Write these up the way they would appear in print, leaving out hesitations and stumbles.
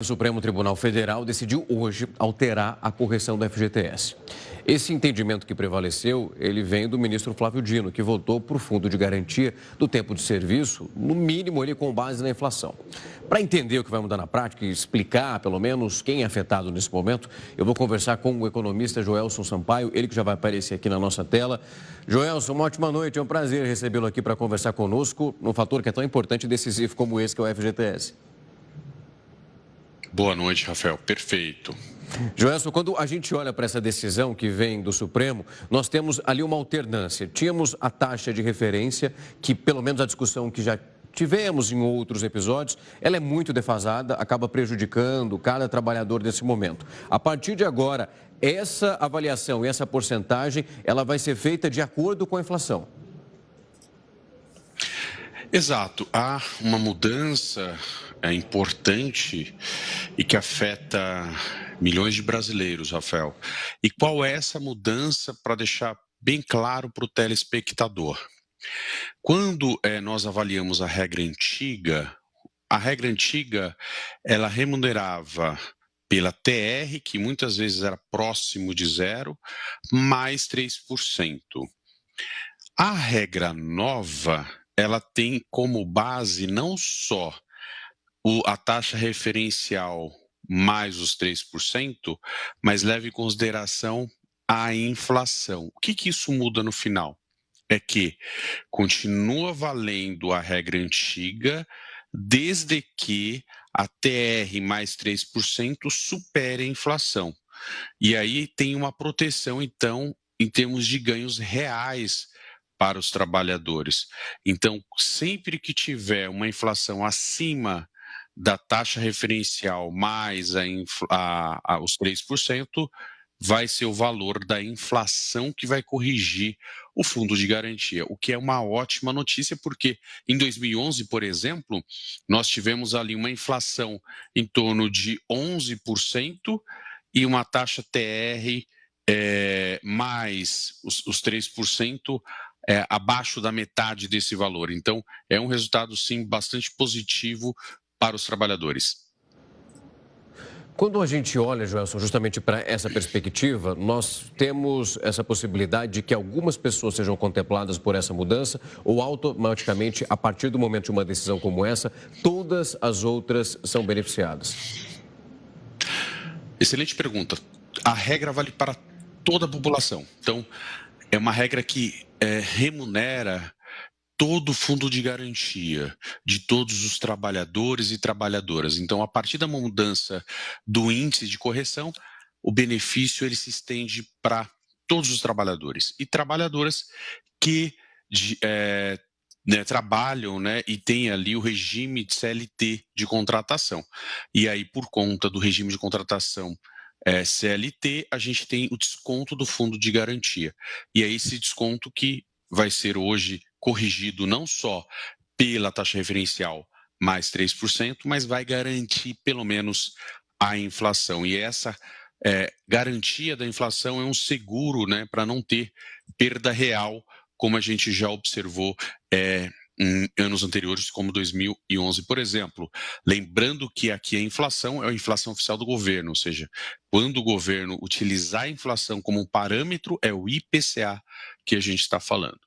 O Supremo Tribunal Federal decidiu hoje alterar a correção do FGTS. Esse entendimento que prevaleceu, ele vem do ministro Flávio Dino, que votou para o fundo de garantia do tempo de serviço, no mínimo ele com base na inflação. Para entender o que vai mudar na prática e explicar, pelo menos, quem é afetado nesse momento, eu vou conversar com o economista Joelson Sampaio, ele que já vai aparecer aqui na nossa tela. Joelson, uma ótima noite, é um prazer recebê-lo aqui para conversar conosco num fator que é tão importante e decisivo como esse, que é o FGTS. Boa noite, Rafael. Perfeito. Joelson, quando a gente olha para essa decisão que vem do Supremo, nós temos ali uma alternância. Tínhamos a taxa de referência, que pelo menos a discussão que já tivemos em outros episódios, ela é muito defasada, acaba prejudicando cada trabalhador nesse momento. A partir de agora, essa avaliação e essa porcentagem, ela vai ser feita de acordo com a inflação. Exato. Há uma mudança importante e que afeta milhões de brasileiros, Rafael. E qual é essa mudança para deixar bem claro para o telespectador? Quando nós avaliamos a regra antiga ela remunerava pela TR, que muitas vezes era próximo de zero, mais 3%. A regra nova, ela tem como base não só a taxa referencial mais os 3%, mas leva em consideração a inflação. O que isso muda no final? É que continua valendo a regra antiga, desde que a TR mais 3% supere a inflação. E aí tem uma proteção, então, em termos de ganhos reais para os trabalhadores. Então, sempre que tiver uma inflação acima da taxa referencial mais os 3%, vai ser o valor da inflação que vai corrigir o fundo de garantia, o que é uma ótima notícia, porque em 2011, por exemplo, nós tivemos ali uma inflação em torno de 11% e uma taxa TR mais os 3%, abaixo da metade desse valor. Então, é um resultado, sim, bastante positivo para os trabalhadores. Quando a gente olha, Joelson, justamente para essa perspectiva, nós temos essa possibilidade de que algumas pessoas sejam contempladas por essa mudança ou automaticamente, a partir do momento de uma decisão como essa, todas as outras são beneficiadas? Excelente pergunta. A regra vale para toda a população. Então, é uma regra que remunera todo o fundo de garantia de todos os trabalhadores e trabalhadoras. Então, a partir da mudança do índice de correção, o benefício ele se estende para todos os trabalhadores e trabalhadoras que trabalham, e têm ali o regime de CLT de contratação. E aí, por conta do regime de contratação CLT, a gente tem o desconto do fundo de garantia. E é esse desconto que vai ser hoje corrigido não só pela taxa referencial mais 3%, mas vai garantir pelo menos a inflação. E essa garantia da inflação é um seguro, para não ter perda real, como a gente já observou em anos anteriores, como 2011, por exemplo. Lembrando que aqui a inflação é a inflação oficial do governo, ou seja, quando o governo utilizar a inflação como um parâmetro, é o IPCA que a gente está falando.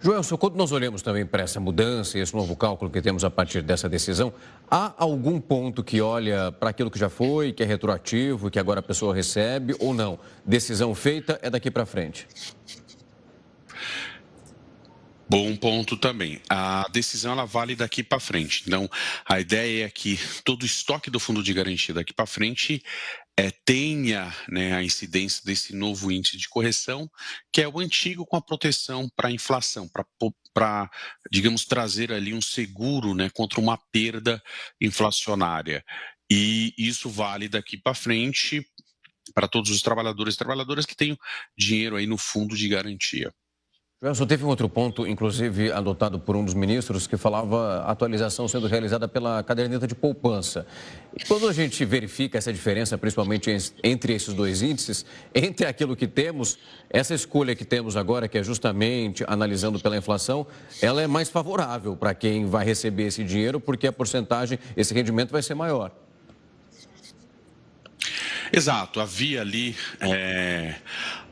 Joelson, quando nós olhamos também para essa mudança e esse novo cálculo que temos a partir dessa decisão, há algum ponto que olha para aquilo que já foi, que é retroativo, que agora a pessoa recebe ou não? Decisão feita é daqui para frente. Bom ponto também. A decisão ela vale daqui para frente. Então, a ideia é que todo o estoque do fundo de garantia daqui para frente tenha a incidência desse novo índice de correção, que é o antigo com a proteção para a inflação, para, digamos, trazer ali um seguro contra uma perda inflacionária. E isso vale daqui para frente para todos os trabalhadores e trabalhadoras que tenham dinheiro aí no fundo de garantia. Joelson, teve um outro ponto, inclusive adotado por um dos ministros, que falava a atualização sendo realizada pela caderneta de poupança. E quando a gente verifica essa diferença, principalmente entre esses dois índices, entre aquilo que temos, essa escolha que temos agora, que é justamente analisando pela inflação, ela é mais favorável para quem vai receber esse dinheiro, porque a porcentagem, esse rendimento vai ser maior. Exato, havia ali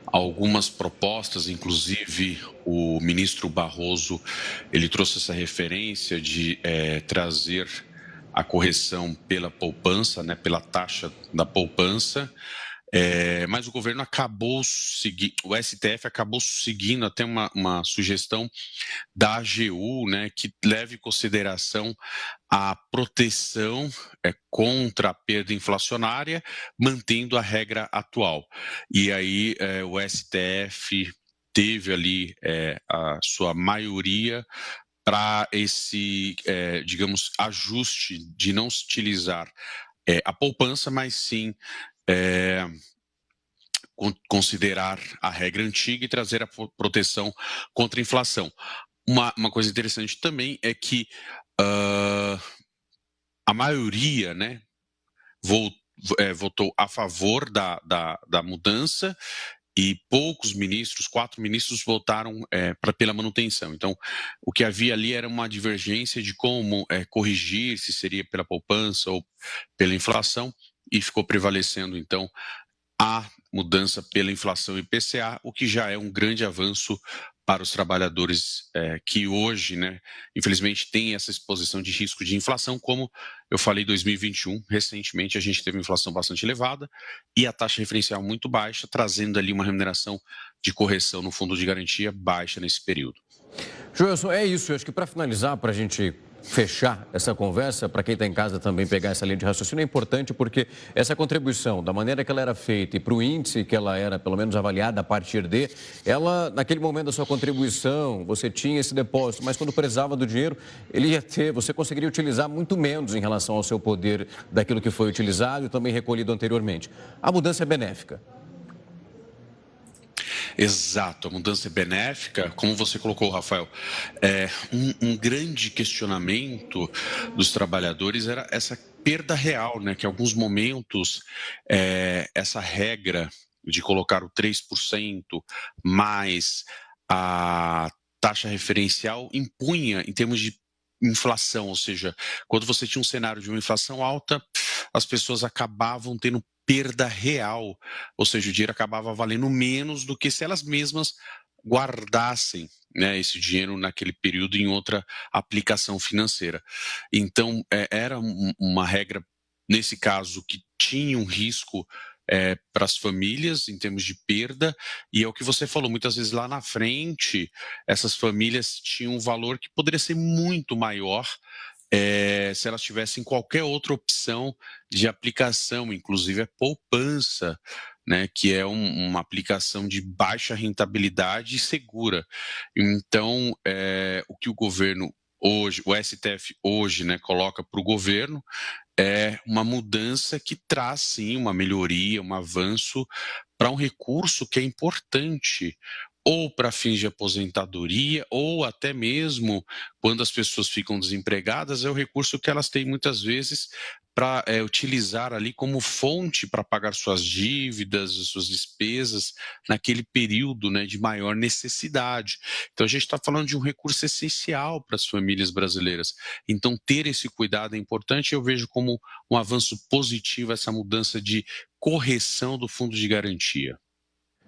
algumas propostas, inclusive o ministro Barroso, ele trouxe essa referência de trazer a correção pela poupança, né, pela taxa da poupança, mas o governo acabou seguindo, o STF acabou seguindo até uma sugestão da AGU, né, que leve em consideração a proteção contra a perda inflacionária, mantendo a regra atual. E aí o STF teve ali a sua maioria para esse, digamos, ajuste de não se utilizar a poupança, mas sim considerar a regra antiga e trazer a proteção contra a inflação. Uma coisa interessante também é que a maioria, né, votou a favor da mudança e poucos ministros, 4 ministros, votaram pela manutenção. Então, o que havia ali era uma divergência de como corrigir, se seria pela poupança ou pela inflação, e ficou prevalecendo, então, a mudança pela inflação IPCA, o que já é um grande avanço para os trabalhadores que hoje, né, infelizmente, têm essa exposição de risco de inflação, como eu falei, 2021, recentemente a gente teve uma inflação bastante elevada e a taxa referencial muito baixa, trazendo ali uma remuneração de correção no fundo de garantia baixa nesse período. Joelson, é isso. Eu acho que para finalizar, para a gente fechar essa conversa, para quem está em casa também pegar essa linha de raciocínio, é importante porque essa contribuição, da maneira que ela era feita e para o índice que ela era, pelo menos, avaliada a partir de, ela, naquele momento da sua contribuição, você tinha esse depósito, mas quando precisava do dinheiro, ele ia ter, você conseguiria utilizar muito menos em relação ao seu poder daquilo que foi utilizado e também recolhido anteriormente. A mudança é benéfica. Exato, a mudança é benéfica, como você colocou, Rafael. Um grande questionamento dos trabalhadores era essa perda real, né? Que em alguns momentos essa regra de colocar o 3% mais a taxa referencial impunha em termos de inflação, ou seja, quando você tinha um cenário de uma inflação alta, as pessoas acabavam tendo perda real, ou seja, o dinheiro acabava valendo menos do que se elas mesmas guardassem, né, esse dinheiro naquele período em outra aplicação financeira. Então, era uma regra, nesse caso, que tinha um risco para as famílias em termos de perda, e é o que você falou, muitas vezes lá na frente, essas famílias tinham um valor que poderia ser muito maior se elas tivessem qualquer outra opção de aplicação, inclusive a poupança, né, que é uma aplicação de baixa rentabilidade e segura. Então, o que o governo hoje, o STF hoje, né, coloca para o governo é uma mudança que traz, sim, uma melhoria, um avanço para um recurso que é importante ou para fins de aposentadoria, ou até mesmo quando as pessoas ficam desempregadas, é o recurso que elas têm muitas vezes para utilizar ali como fonte para pagar suas dívidas, suas despesas, naquele período, né, de maior necessidade. Então, a gente está falando de um recurso essencial para as famílias brasileiras. Então, ter esse cuidado é importante. Eu vejo como um avanço positivo essa mudança de correção do fundo de garantia.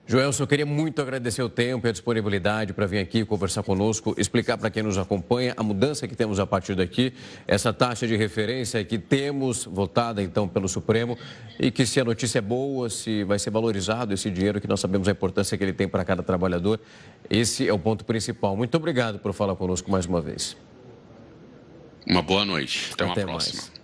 Joelson, eu queria muito agradecer o tempo e a disponibilidade para vir aqui conversar conosco, explicar para quem nos acompanha a mudança que temos a partir daqui, essa taxa de referência que temos votada então pelo Supremo e que se a notícia é boa, se vai ser valorizado esse dinheiro que nós sabemos a importância que ele tem para cada trabalhador, esse é o ponto principal. Muito obrigado por falar conosco mais uma vez. Uma boa noite. Até uma próxima. Mais.